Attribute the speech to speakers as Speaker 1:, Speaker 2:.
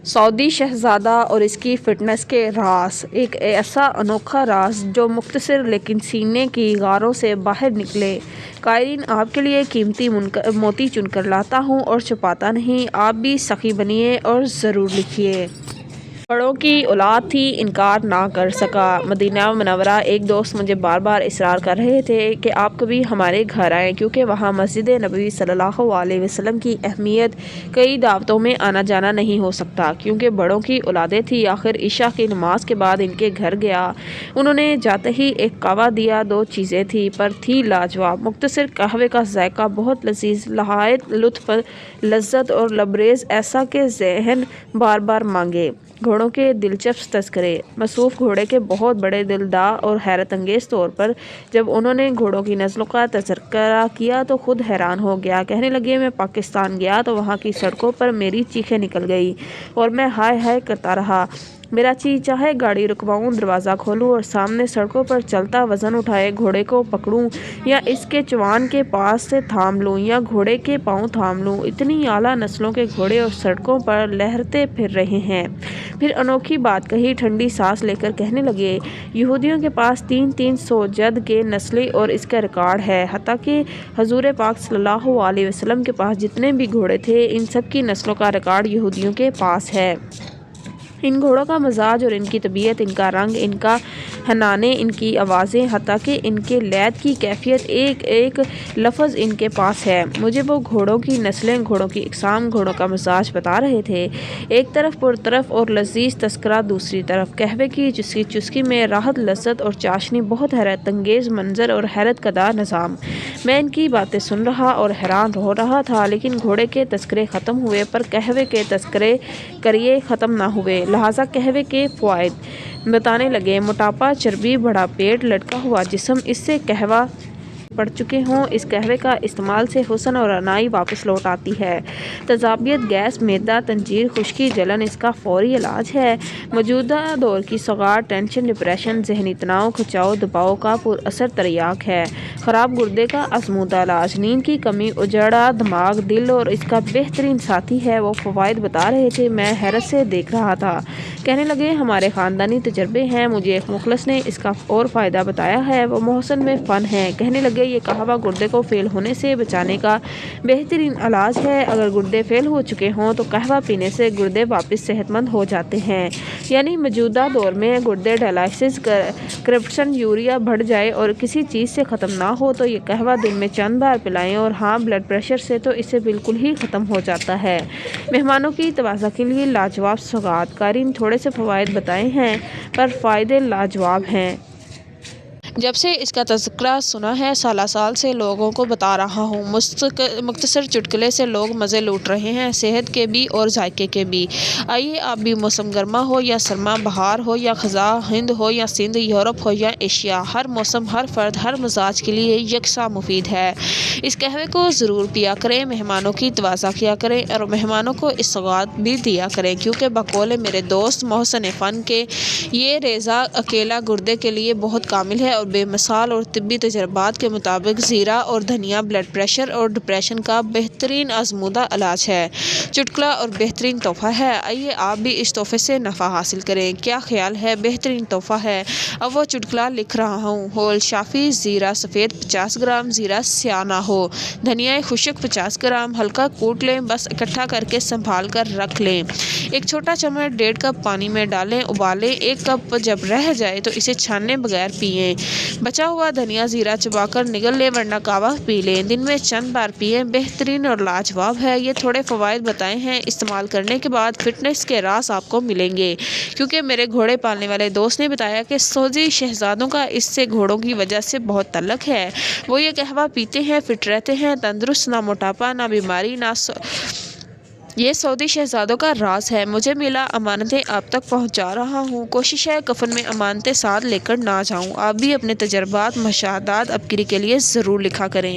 Speaker 1: سعودی شہزادہ اور اس کی فٹنس کے راز، ایک ایسا انوکھا راز جو مختصر لیکن سینے کی غاروں سے باہر نکلے۔ قائرین، آپ کے لیے قیمتی موتی چن کر لاتا ہوں اور چھپاتا نہیں۔ آپ بھی سخی بنیے اور ضرور لکھیے۔ بڑوں کی اولاد تھی، انکار نہ کر سکا۔ مدینہ منورہ۔ ایک دوست مجھے بار بار اصرار کر رہے تھے کہ آپ کبھی ہمارے گھر آئیں، کیونکہ وہاں مسجد نبوی صلی اللہ علیہ وسلم کی اہمیت کئی دعوتوں میں آنا جانا نہیں ہو سکتا، کیونکہ بڑوں کی اولادیں تھیں۔ آخر عشاء کی نماز کے بعد ان کے گھر گیا۔ انہوں نے جاتے ہی ایک قہوہ دیا۔ دو چیزیں تھیں، پر تھی لاجواب۔ مختصر قہوے کا ذائقہ بہت لذیذ، نہایت لطف لذت اور لبریز، ایسا کہ ذہن بار بار مانگے۔ گھوڑوں کے دلچسپ تذکرے۔ مصروف گھوڑے کے بہت بڑے دلدار اور حیرت انگیز طور پر جب انہوں نے گھوڑوں کی نسلوں کا تذکرہ کیا تو خود حیران ہو گیا۔ کہنے لگے، میں پاکستان گیا تو وہاں کی سڑکوں پر میری چیخیں نکل گئیں اور میں ہائے ہائے کرتا رہا۔ میرا جی چاہے گاڑی رکواؤں، دروازہ کھولوں اور سامنے سڑکوں پر چلتا وزن اٹھائے گھوڑے کو پکڑوں یا اس کے چوان کے پاس سے تھام لوں یا گھوڑے کے پاؤں تھام لوں۔ اتنی اعلیٰ نسلوں کے گھوڑے اور سڑکوں پر لہرتے پھر رہے ہیں۔ پھر انوکھی بات کہی، ٹھنڈی سانس لے کر کہنے لگے، یہودیوں کے پاس 300 جد کے نسلیں اور اس کا ریکارڈ ہے، حتیٰ کہ حضور پاک صلی اللہ علیہ وسلم کے پاس جتنے بھی گھوڑے تھے، ان سب کی نسلوں کا ریکارڈ یہودیوں کے پاس ہے۔ ان گھوڑوں کا مزاج اور ان کی طبیعت، ان کا رنگ، ان کا حنانے، ان کی آوازیں، حتیٰ کہ ان کے لیت کی کیفیت، ایک ایک لفظ ان کے پاس ہے۔ مجھے وہ گھوڑوں کی نسلیں، گھوڑوں کی اقسام، گھوڑوں کا مزاج بتا رہے تھے۔ ایک طرف پرطرف اور لذیذ تذکرہ، دوسری طرف قہوے کی چسکی میں راحت، لذت اور چاشنی، بہت حیرت انگیز منظر اور حیرت کدا نظام۔ میں ان کی باتیں سن رہا اور حیران ہو رہا تھا، لیکن گھوڑے کے تذکرے ختم ہوئے پر قہوے کے تذکرے کریے ختم نہ ہوئے، لہٰذا قہوے کے فوائد بتانے لگے۔ موٹاپا، چربی، بڑا پیٹ، لٹکا ہوا جسم، اس سے قہوہ پڑ چکے ہوں، اس قہوے کا استعمال سے حسن اور رعنائی واپس لوٹ آتی ہے۔ تیزابیت، گیس، معدہ، تنجیر، خشکی، جلن اس کا فوری علاج ہے۔ موجودہ دور کی سوغات، ٹینشن، ڈپریشن، ذہنی تناؤ، کھچاؤ، دباؤ کا پر اثر تریاق ہے۔ خراب گردے کا آزمودہ علاج، نیند کی کمی، اجڑا دماغ، دل اور اس کا بہترین ساتھی ہے۔ وہ فوائد بتا رہے تھے، میں حیرت سے دیکھ رہا تھا۔ کہنے لگے، ہمارے خاندانی تجربے ہیں، مجھے ایک مخلص نے اس کا اور فائدہ بتایا ہے، وہ محسن میں فن ہے۔ کہنے لگے، یہ قہوہ گردے کو فیل ہونے سے بچانے کا بہترین علاج ہے۔ اگر گردے فیل ہو چکے ہوں تو قہوہ پینے سے گردے واپس صحت مند ہو جاتے ہیں۔ یعنی موجودہ دور میں گردے ڈائلسس، کرپشن، یوریا بڑھ جائے اور کسی چیز سے ختم نہ ہو تو یہ قہوہ دن میں چند بار پلائیں، اور ہاں، بلڈ پریشر سے تو اسے بالکل ہی ختم ہو جاتا ہے۔ مہمانوں کی توازہ کے لیے لاجواب سوغات۔ قائرین، تھوڑے سے فوائد بتائے ہیں، پر فائدے لاجواب ہیں۔ جب سے اس کا تذکرہ سنا ہے، سالہ سال سے لوگوں کو بتا رہا ہوں۔ مختصر چٹکلے سے لوگ مزے لوٹ رہے ہیں، صحت کے بھی اور ذائقے کے بھی۔ آئیے، آپ بھی، موسم گرما ہو یا سرما، بہار ہو یا خزاں، ہند ہو یا سندھ، یورپ ہو یا ایشیا، ہر موسم، ہر فرد، ہر مزاج کے لیے یکساں مفید ہے۔ اس قہوے کو ضرور پیا کریں، مہمانوں کی توازہ کیا کریں اور مہمانوں کو اس سوغات بھی دیا کریں، کیونکہ بقول میرے دوست محسن فن کے یہ ریزہ اکیلا گردے کے لیے بہت کامل ہے اور بے مثال، اور طبی تجربات کے مطابق زیرہ اور دھنیا بلڈ پریشر اور ڈپریشن کا بہترین آزمودہ علاج ہے۔ چٹکلا اور بہترین تحفہ ہے۔ آئیے، آپ بھی اس تحفے سے نفع حاصل کریں۔ کیا خیال ہے؟ بہترین تحفہ ہے۔ اب وہ چٹکلا لکھ رہا ہوں۔ ہول شافی، زیرہ سفید 50 گرام، زیرہ سیاہ نہ ہو، دھنیا خشک 50 گرام، ہلکا کوٹ لیں، بس اکٹھا کر کے سنبھال کر رکھ لیں۔ ایک چھوٹا چمچ 1.5 کپ پانی میں ڈالیں، ابالیں۔ 1 کپ جب رہ جائے تو اسے چھانے بغیر پئیں۔ بچا ہوا دھنیا زیرہ چبا کر نگل لیں، ورنہ قہوہ پی لیں۔ دن میں چند بار پئیں، بہترین اور لاجواب ہے۔ یہ تھوڑے فوائد بتائے ہیں، استعمال کرنے کے بعد فٹنس کے راز آپ کو ملیں گے، کیونکہ میرے گھوڑے پالنے والے دوست نے بتایا کہ سعودی شہزادوں کا اس سے گھوڑوں کی وجہ سے بہت تعلق ہے۔ وہ یہ قہوہ پیتے ہیں، فٹ رہتے ہیں، تندرست، نہ موٹاپا، نہ بیماری، نہ یہ سعودی شہزادوں کا راز ہے۔ مجھے ملا، امانتیں آپ تک پہنچا رہا ہوں۔ کوشش ہے کفن میں امانتیں ساتھ لے کر نہ جاؤں۔ آپ بھی اپنے تجربات، مشاہدات ابکری کے لیے ضرور لکھا کریں۔